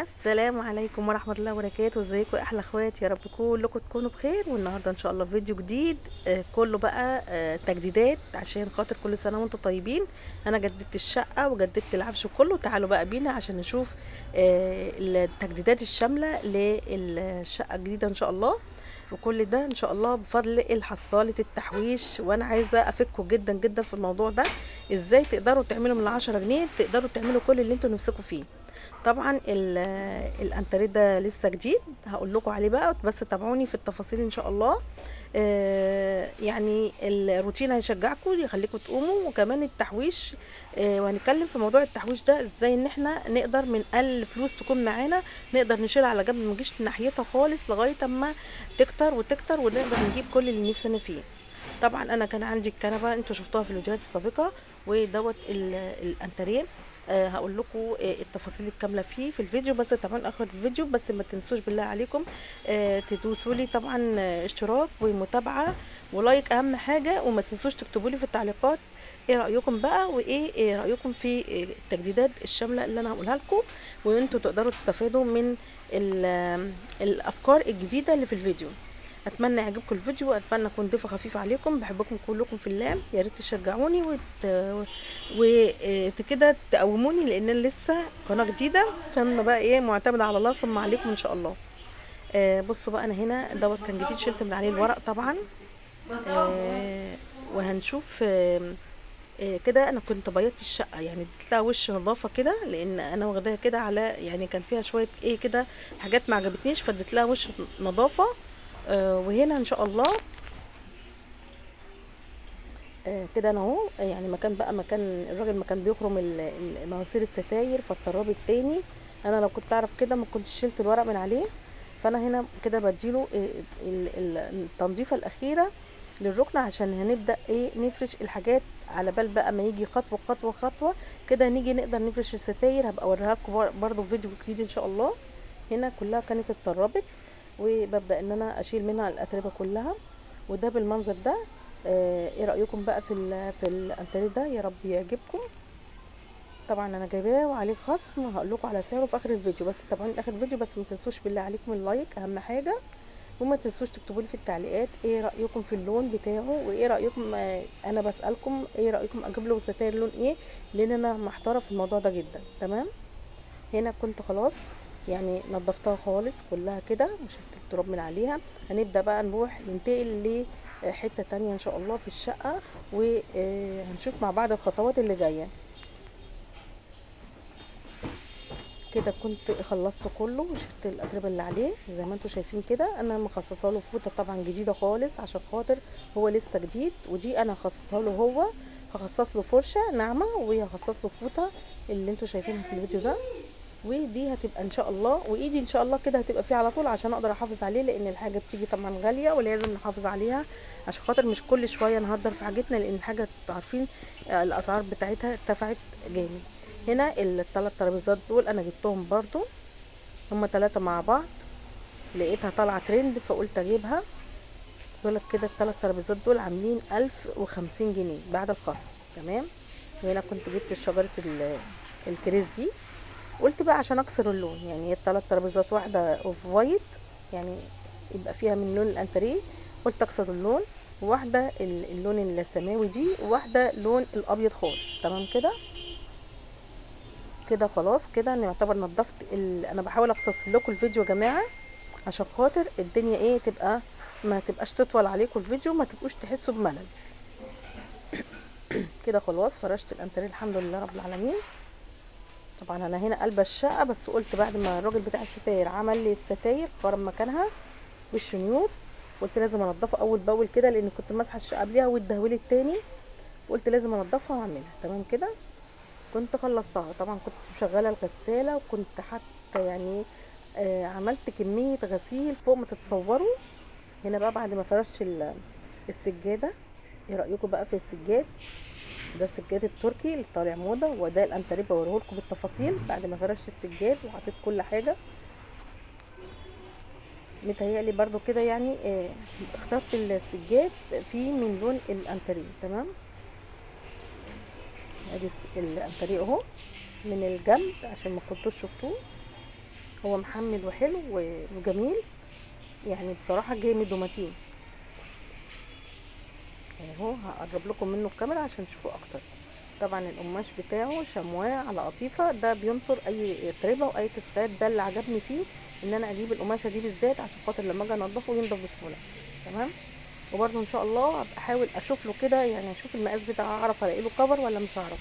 السلام عليكم ورحمة الله وبركاته. ازيكم يا احلى اخوات؟ يا رب كلكم تكونوا بخير. والنهارده ان شاء الله فيديو جديد، كله بقى تجديدات عشان خاطر كل سنة وانتم طيبين. انا جددت الشقة وجددت العفش كله. تعالوا بقى بينا عشان نشوف التجديدات الشاملة للشقة الجديدة ان شاء الله. وكل ده ان شاء الله بفضل الحصالة التحويش. وانا عايزة افكوا جدا جدا في الموضوع ده، ازاي تقدروا تعملوا من 10 جنيه تقدروا تعملوا كل اللي انتوا نفسكم فيه. طبعا الانتريه ده لسه جديد، هقول لكم عليه بقى، بس تابعوني في التفاصيل ان شاء الله. يعني الروتين هيشجعكم يخليكم تقوموا، وكمان التحويش. وهنتكلم في موضوع التحويش ده ازاي ان احنا نقدر من اقل فلوس تكون معانا نقدر نشيلها على جنب، ما نجيش ناحيتها خالص لغايه اما تكتر وتكتر ونقدر نجيب كل اللي نفسنا فيه. طبعا انا كان عندي الكنبه انتوا شفتوها في الفيديوهات السابقه، ودوت الانتريه. هقول لكم التفاصيل الكامله فيه في الفيديو، بس طبعا اخر الفيديو. بس ما تنسوش بالله عليكم تدوسوا لي طبعا اشتراك ومتابعه ولايك اهم حاجه، وما تنسوش تكتبوا لي في التعليقات ايه رايكم بقى، إيه رايكم في التجديدات الشامله اللي انا هقولها لكم، وانتوا تقدروا تستفادوا من الافكار الجديده اللي في الفيديو. اتمنى يعجبكم الفيديو، واتمنى اكون ضيفه خفيفه عليكم. بحبكم كلكم في الله، يا ريت تشجعوني وكده تقوموني، لان انا لسه قناه جديده، فانا بقى ايه معتمده على الله ثم عليكم ان شاء الله. بصوا بقى، انا هنا دوت كان جديد، شلت من عليه الورق طبعا. وهنشوف كده. انا كنت بيضت الشقه، يعني اديت لها وش نظافه كده، لان انا واخداها كده على يعني كان فيها شويه ايه كده حاجات ما عجبتنيش، فاديت لها وش نظافه. وهنا ان شاء الله كده انا اهو، يعني مكان بقى مكان الراجل ما كان بيخرم مواسير الستاير، فالطراب التاني انا لو كنت اعرف كده ما كنتش شلت الورق من عليه. فانا هنا كده بديله التنظيفه الاخيره للركن، عشان هنبدا ايه نفرش الحاجات على بال بقى ما يجي خطوه خطوه خطوه كده نيجي نقدر نفرش الستاير. هبقى اوريها لكم برضو في فيديو جديد ان شاء الله. هنا كلها كانت اتطربت، وببدا ان انا اشيل منها الاتربه كلها، وده بالمنظر ده. ايه رايكم بقى في الانتريه ده؟ يا رب يعجبكم. طبعا انا جايباه وعليه خصم، هقول لكم على سعره في اخر الفيديو، بس طبعا اخر الفيديو. بس ما تنسوش بالله عليكم اللايك اهم حاجه، وما تنسوش تكتبوا لي في التعليقات ايه رايكم في اللون بتاعه، وايه رايكم انا بسالكم ايه رايكم اجيب له ستاير لون ايه، لان انا محتاره في الموضوع ده جدا. تمام. هنا كنت خلاص يعني نضفتها خالص كلها كده وشلت التراب من عليها. هنبدأ بقى نروح ننتقل لحتة تانية ان شاء الله في الشقة، وهنشوف مع بعض الخطوات اللي جاية. كده كنت خلصت كله وشلت الاتربه اللي عليه زي ما انتم شايفين كده. انا مخصصه له فوطه طبعا جديده خالص عشان خاطر هو لسه جديد، ودي انا هخصصها له هو. هخصص له فرشه ناعمه، وهخصص له فوطه اللي انتم شايفينها في الفيديو ده. ودي هتبقى ان شاء الله، وايدي ان شاء الله كده هتبقى فيه على طول عشان اقدر احافظ عليه، لان الحاجه بتيجي طبعا غاليه ولازم نحافظ عليها، عشان خاطر مش كل شويه نهدر في حاجتنا، لان الحاجه عارفين الاسعار بتاعتها ارتفعت جامد. هنا الثلاث ترابيزات دول انا جبتهم برضو، هما 3 مع بعض، لقيتها طالعه ترند فقلت اجيبها. دول كده الثلاث ترابيزات دول عاملين 1050 جنيه بعد الخصم. تمام. وهنا كنت جبت شجره الكريز دي، قلت بقى عشان اكسر اللون، يعني هي الثلاث ترابيزات واحده اوف وايت، يعني يبقى فيها من لون الانتريه، قلت اكسر اللون، وواحده اللون السماوي دي، وواحده لون الابيض خالص. تمام كده. كده خلاص كده انا يعتبر نضفت انا بحاول اختصر لكم الفيديو يا جماعه عشان خاطر الدنيا ايه تبقى ما تبقاش تطول عليكم الفيديو، ما تبقوش تحسوا بملل. كده خلاص فرشت الانتريه الحمد لله رب العالمين. طبعا انا هنا قلبه الشقه، بس قلت بعد ما الراجل بتاع الستاير عمل لي الستاير خرم مكانها بالشنيور، قلت لازم انضفها اول باول كده، لان كنت ماسحه الشقه قبلها والدهولي التاني، قلت لازم انضفها واعملها. تمام كده. كنت خلصتها طبعا، كنت مشغله الغساله، وكنت حتى يعني عملت كميه غسيل فوق ما تتصوروا. هنا بقى بعد ما فرشت السجاده، ايه رايكم بقى في السجاد ده؟ السجاد التركي اللي طالع موضه، وده الانتريه بوريهولكم بالتفاصيل بعد ما فرشت السجاد وحطيت كل حاجه. متهيألي برضو كده يعني اخترت السجاد فيه من لون الانتريه. تمام. ادي الانتريه اهو من الجنب عشان ما كنتوش شفتوه. هو محمل وحلو وجميل، يعني بصراحه جامد ومتين اهو. هقرب لكم منه الكاميرا عشان تشوفوا اكتر. طبعا القماش بتاعه شمواه على قطيفه، ده بينطر اي تربه واي تسقيات. ده اللي عجبني فيه، ان انا اجيب القماشه دي بالذات عشان خاطر لما اجي انضفه ينضف بسهوله. تمام. وبرده ان شاء الله هبقى احاول اشوف له كده، يعني اشوف المقاس بتاعه، اعرف الاقي له كفر ولا مش هعرف،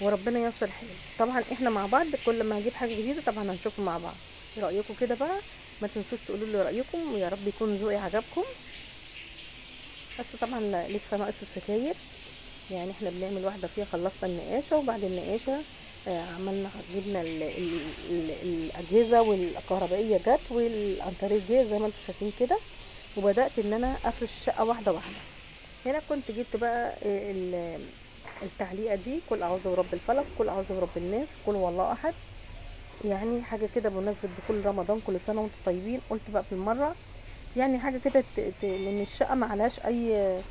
وربنا ييسر الحال. طبعا احنا مع بعض كل ما هجيب حاجه جديده طبعا هنشوفه مع بعض. ايه رايكم كده بقى؟ ما تنسوش تقولوا لي رايكم، ويا رب يكون ذوقي عجبكم. بس طبعا لسه ناقص الستاير، يعني احنا بنعمل واحده فيها خلصنا النقاشه، وبعد النقاشه عملنا جبنا الاجهزه والكهربائيه جت والانتريه جه زي ما انتم شايفين كده، وبدات ان انا افرش الشقه واحده واحده. هنا كنت جبت بقى التعليقه دي، قل اعوذ برب الفلق، قل اعوذ برب الناس، قل هو الله احد، يعني حاجه كده بمناسبه دخول رمضان، كل سنه وانتم طيبين. قلت بقى بالمره يعني حاجه كده لان الشقه ما عليهاش اي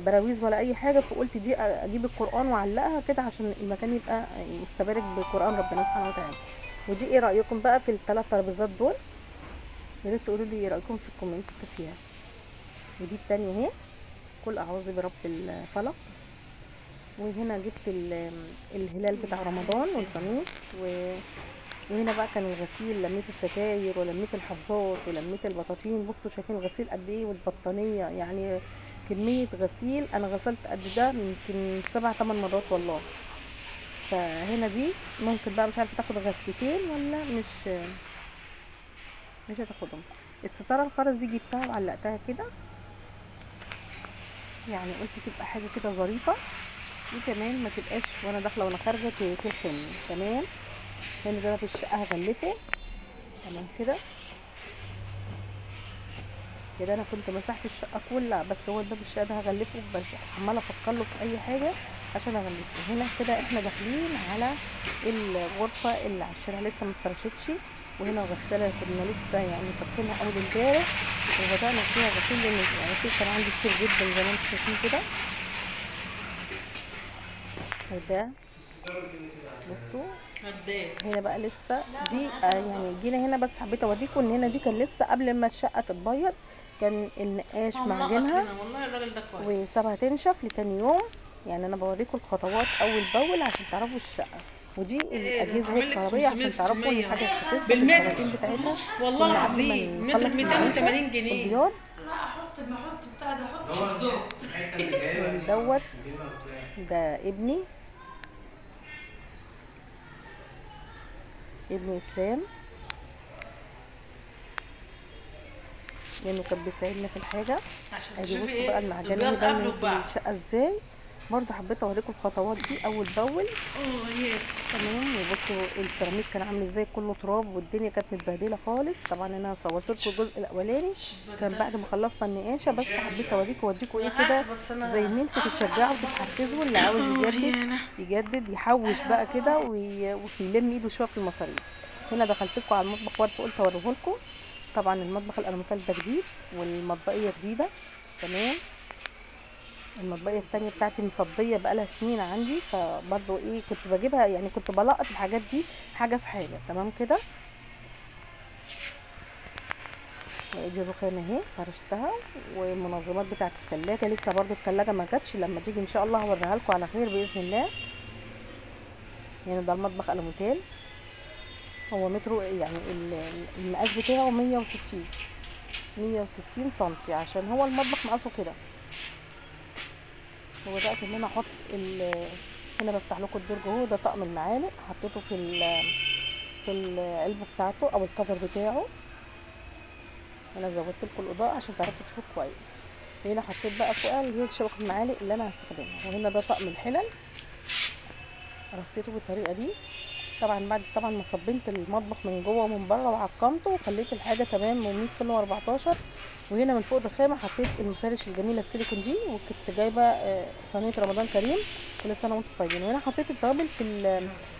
براويز ولا اي حاجه، فقلت دي اجيب القران واعلقها كده عشان المكان يبقى مستبارك بقران ربنا سبحانه وتعالى. ودي ايه رايكم بقى في الثلاث ترابيزات دول؟ يا ريت تقولوا لي ايه رايكم في الكومنت فيها. ودي الثانيه اهي، قل اعوذ برب الفلق. وهنا جبت الهلال بتاع رمضان والفانوس وهنا بقى كان الغسيل، لميت الستاير ولميت الحفاظات ولميت البطاطين. بصوا شايفين الغسيل قد ايه، والبطانيه يعني كميه غسيل. انا غسلت قد ده يمكن 7-8 مرات والله. فهنا دي ممكن بقى مش عارفه تاخد غسلتين ولا مش هتاخدهم. الستاره الخرز دي جبتها وعلقتها كده، يعني قلت تبقى حاجه كده ظريفه، وكمان ما تبقاش وانا داخله وانا خارجه تلخم. تمام. هنا ده في الشقه هغلفه. تمام كده. كده انا كنت مسحت الشقه كلها، بس هو الباب الشقه ده هغلفه، عماله افكر له في اي حاجه عشان اغلفه. هنا كده احنا داخلين على الغرفه اللي على الشارع لسه ما اتفرشتش، وهنا الغساله كنا لسه يعني فاتحينها اول امبارح وبدانا فيها غسيل، لان الغسيل كان عندي كتير جدا زي ما انتم شايفين كده. وده بصوا هنا بقى لسه دي يعني جينا هنا، بس حبيت اوريكم ان هنا دي كان لسه قبل ما الشقه تتبيض، كان النقاش معجنها وسابها تنشف لتاني يوم. يعني انا بوريكم الخطوات اول باول عشان تعرفوا الشقه. ودي الاجهزه هي الكهربائيه عشان تعرفوا ان الحاجه بتتثبت الخراطيم بتاعتها. والله العظيم متر ب 280 جنيه. البياض لا بحط بتاع ده، احط الزوت دوت. ده ابني اسلام، لانه كان بيساعدنا في الحاجه. ادي بصوا بقى المعجنه هي باينه في الشقه ازاي. برضه حبيت اوريكم الخطوات دي اول باول. تمام. وبصوا السيراميك كان عامل ازاي، كله تراب والدنيا كانت متبهدله خالص. طبعا انا صورت لكم الجزء الاولاني كان بعد ما خلصنا النقاشه، بس حبيت اوريكم ايه كده زي ان انتوا تتشجعوا وتتحفزوا. اللي عاوز يجدد يحوش بقى كده ويلم ايده شويه في المصاريف. هنا دخلت لكم على المطبخ برضه قلت اوريه لكم. طبعا المطبخ الالموتال ده جديد والمطبقيه جديده. تمام. المطبقيه التانية بتاعتي مصديه بقالها سنين عندي، فبرضه ايه كنت بجيبها، يعني كنت بلقط الحاجات دي حاجه في حاجه. تمام كده. دي الرخامه اهي فرشتها، والمنظمات بتاعت التلاجة لسه برضه التلاجة ما جاتش، لما تيجي ان شاء الله هوريها لكم على خير باذن الله. يعني ده المطبخ الوميتال، هو مترو يعني المقاس بتاعه 160 سنتي، عشان هو المطبخ مقاسه كده. وبدات ان انا احط هنا بفتح لكم الدرج اهو. ده طقم المعالق حطيته في العلبه بتاعته او الكفر بتاعه. انا زودت لكم الاضاءه عشان تعرفوا تشوفوا كويس. هنا حطيت بقى فوقها اللي هي شبكه المعالق اللي انا هستخدمها. وهنا ده طقم الحلل رصيته بالطريقه دي. طبعا بعد ما صبنت المطبخ من جوه ومن بره وعقمته وخليت الحاجه تمام و100 فل و14. وهنا من فوق الرخامه حطيت المفارش الجميله السيليكون دي، وكنت جايبه صينيه رمضان كريم كل سنه وانتم طيبين. وهنا حطيت التوابل في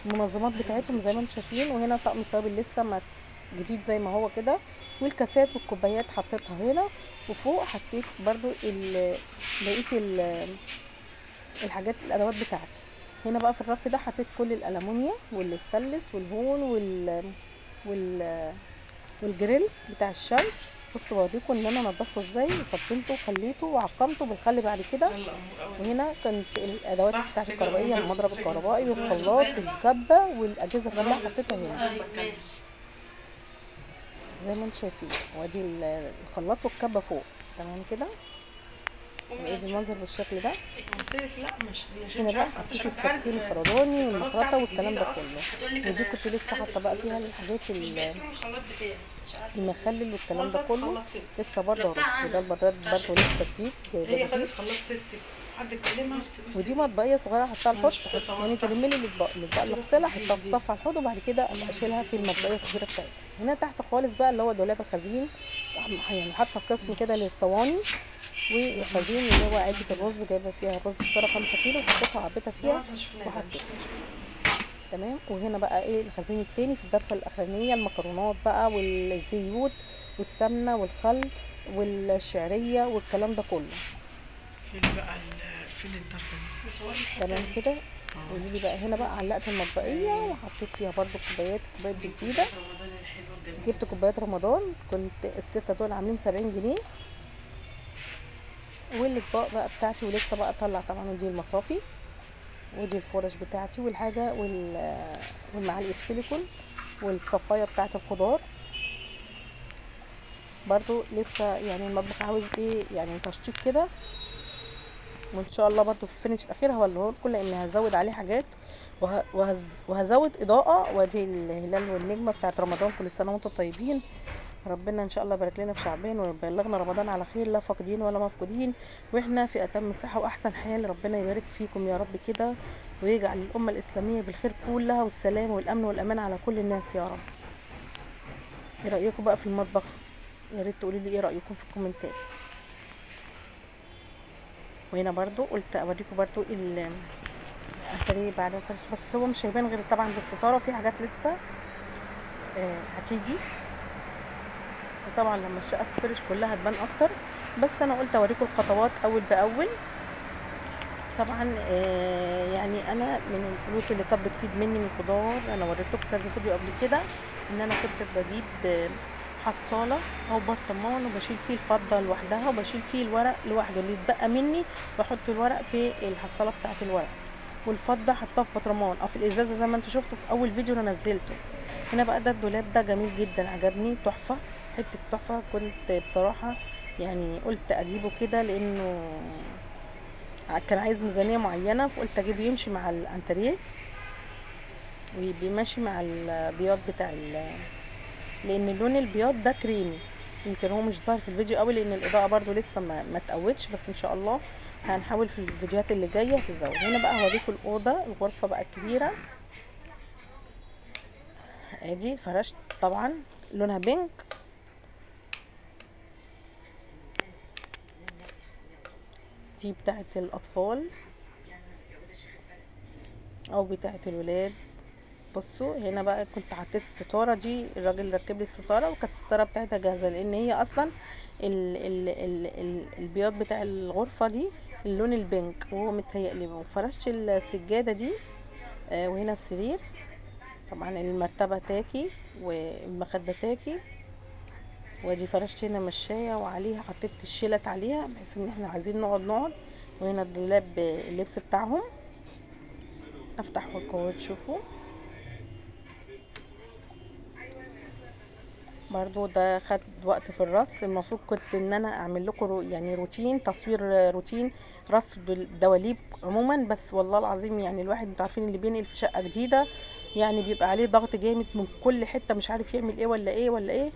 المنظمات بتاعتهم زي ما انتم شايفين. وهنا طقم التوابل لسه ما جديد زي ما هو كده، والكاسات والكوبايات حطيتها هنا. وفوق حطيت برضو بقيه الحاجات الادوات بتاعتي. هنا بقى في الرف ده حطيت كل الالومنيا والاستانلس والهون والجريل بتاع الشمس. بصوا بوريكم ان انا نضفته ازاي وصفنته وخليته وعقمته بالخل بعد كده. وهنا كانت الادوات بتاعت الكهربائيه، المضرب الكهربائي والخلاط الكبه والاجهزه كلها حطيتها هنا زي ما انتم شايفين. وادي الخلاط والكبه فوق. تمام كده. وادي المنظر بالشكل ده. هنا بقى حطيت السكين الفرداني والمخرطه والكلام ده كله. ودي كنت لسه حاطه بقى فيها الحاجات المخلل والكلام ده كله لسه برضه رص. وده البراد برضه لسه جديد هي خدت خلاط ستك حد كلمها. ودي مطبقيه صغيره احطها على الحوض يعني تلم لي الاطباق اللي اغسلها احطها في الصف على الحوض وبعد كده اشيلها في المطبقيه الكبيره بتاعتها. هنا تحت خالص بقى اللي هو دولاب الخزين، يعني حاطه قسم كده للصواني والخزين اللي هو علبه الرز، جايبه فيها رز اشترى 5 كيلو وحطيتها وعبيتها فيها وحطيتها. تمام. وهنا بقى ايه الخزين التاني في الضرفه الاخرانيه، المكرونات بقى والزيوت والسمنه والخل والشعريه والكلام ده كله. فين بقى فين الضرفه دي؟ تمام كده. قولي لي بقى هنا بقى علقت المطبقيه وحطيت فيها برده كوبايات دي جديده. جبت كوبايات رمضان، كنت الستة دول عاملين 70 جنيه. والاطباق بقى بتاعتي ولسه بقى اطلع طبعا. ودي المصافي ودي الفرش بتاعتي والحاجه والمعالق السيليكون والصفايه بتاعت الخضار. برضو لسه يعني المطبخ عاوز ايه يعني تشطيب كده، وان شاء الله برضو في الفينش الاخير هوريه لكم لان هزود عليه حاجات وهزود اضاءه. وادي الهلال والنجمه بتاعت رمضان. كل سنه وانتم طيبين. ربنا ان شاء الله يبارك لنا في شعبان ويبلغنا رمضان على خير، لا فاقدين ولا مفقودين، واحنا في اتم صحه واحسن حال. ربنا يبارك فيكم يا رب كده ويجعل الامه الاسلاميه بالخير كلها والسلام والامن والامان على كل الناس يا رب. ايه رايكم بقى في المطبخ؟ يا ريت تقولوا لي ايه رايكم في الكومنتات. وهنا برضو قلت اوريكم برضو الانتريه بعد الفرش، بس هو مش هيبان غير طبعا بالستاره، وفي حاجات لسه هتيجي. وطبعا لما الشقه تتفرش كلها هتبان اكتر، بس انا قلت اوريكم الخطوات اول باول. طبعا يعني انا من الفلوس اللي كانت بتفيد مني من الخضار، انا وريتكم كذا فيديو قبل كده ان انا كنت بجيب حصاله او برطمان وبشيل فيه الفضه لوحدها وبشيل فيه الورق لوحده، اللي اتبقى مني بحط الورق في الحصاله بتاعه الورق والفضه حطها في برطمان او في الازازه زي ما انتم شفتوا في اول فيديو انا نزلته. هنا بقى ده الدولاب ده جميل جدا، عجبني تحفه، حته تحفه. كنت بصراحه يعني قلت اجيبه كده لانه كان عايز ميزانيه معينه، فقلت اجيبه يمشي مع الانتريه وبيمشي مع البياض بتاع لان اللون البياض ده كريمي. يمكن هو مش ظاهر في الفيديو قوي لان الاضاءه برضو لسه ما اتقوتش، بس ان شاء الله هنحاول في الفيديوهات اللي جايه تزود. هنا بقى هوريكم الاوضه الغرفه بقى الكبيره. ادي فرشت طبعا لونها بينك، دي بتاعه الاطفال او بتاعه الولاد. بصوا هنا بقى كنت حطيت الستاره دي، الراجل ركب لي الستاره وكانت الستاره بتاعتها جاهزه لان هي اصلا البياض بتاع الغرفه دي اللون البينك وهو متهيألي. وفرشت السجاده دي وهنا السرير طبعا، المرتبه تاكي والمخده تاكي. وادي فرشت هنا مشايه وعليها حطيت الشيلت عليها بحيث ان احنا عايزين نقعد. وهنا الدولاب اللبس بتاعهم. افتح لكم تشوفوا برضو ده خد وقت في الرص. المفروض كنت ان انا اعمل لكم يعني روتين تصوير، روتين رص الدواليب عموما، بس والله العظيم يعني الواحد انتوا عارفين اللي بينقل في شقه جديده يعني بيبقى عليه ضغط جامد من كل حته، مش عارف يعمل ايه ولا ايه ولا ايه.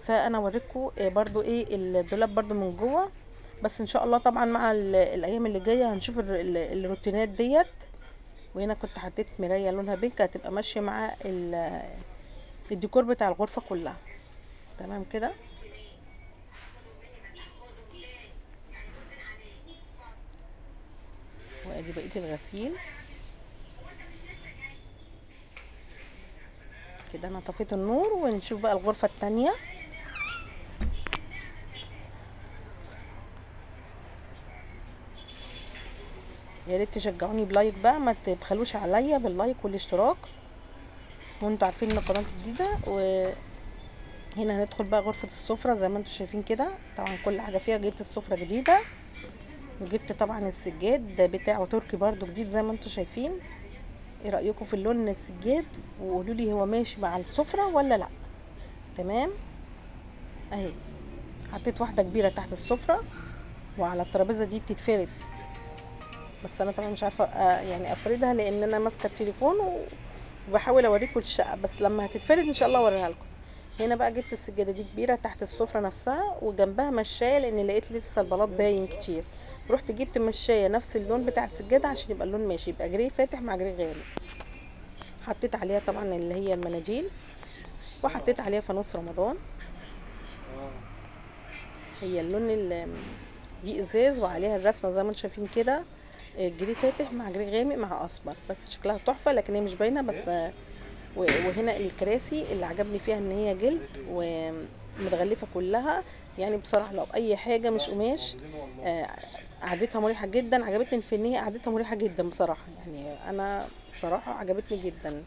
فانا اوريكم برضو ايه الدولاب برضو من جوه، بس ان شاء الله طبعا مع الايام اللي جايه هنشوف الروتينات ديت. وهنا كنت حطيت مرايه لونها بينك هتبقى ماشيه مع الديكور بتاع الغرفه كلها. تمام كده. وادي بقيه الغسيل كده. انا طفيت النور ونشوف بقى الغرفه التانية. يا ريت تشجعوني بلايك بقى، ما تبخلوش عليا باللايك والاشتراك. وانتوا عارفين ان قناتي جديده. وهنا هندخل بقى غرفه السفره زي ما انتوا شايفين كده. طبعا كل حاجه فيها. جبت السفره جديده، وجبت طبعا السجاد ده بتاعه تركي برضو جديد زي ما انتوا شايفين. ايه رايكم في اللون السجاد؟ وقولوا لي هو ماشي مع السفره ولا لا. تمام اهي. حطيت واحده كبيره تحت السفره، وعلى الترابيزه دي بتتفرد، بس انا طبعا مش عارفه يعني افردها لان انا ماسكه التليفون وبحاول اوريكم الشقه، بس لما هتتفرد ان شاء الله اوريها لكم. هنا بقى جبت السجاده دي كبيره تحت السفره نفسها، وجنبها مشايه لان لقيت لسه البلاط باين كتير. رحت جبت مشايه نفس اللون بتاع السجاده عشان يبقى اللون ماشي، يبقى جري فاتح مع جري غامق. حطيت عليها طبعا اللي هي المناديل، وحطيت عليها فانوس رمضان. هي اللون دي ازاز وعليها الرسمه زي ما انتم شايفين كده، جري فاتح مع جري غامق مع اصفر، بس شكلها تحفه لكن هي مش باينه بس. وهنا الكراسي اللي عجبني فيها ان هي جلد ومتغلفه كلها، يعني بصراحه لو اي حاجه مش قماش قعدتها مريحه جدا. عجبتني في ان هي قعدتها مريحه جدا بصراحه، يعني انا بصراحه عجبتني جدا.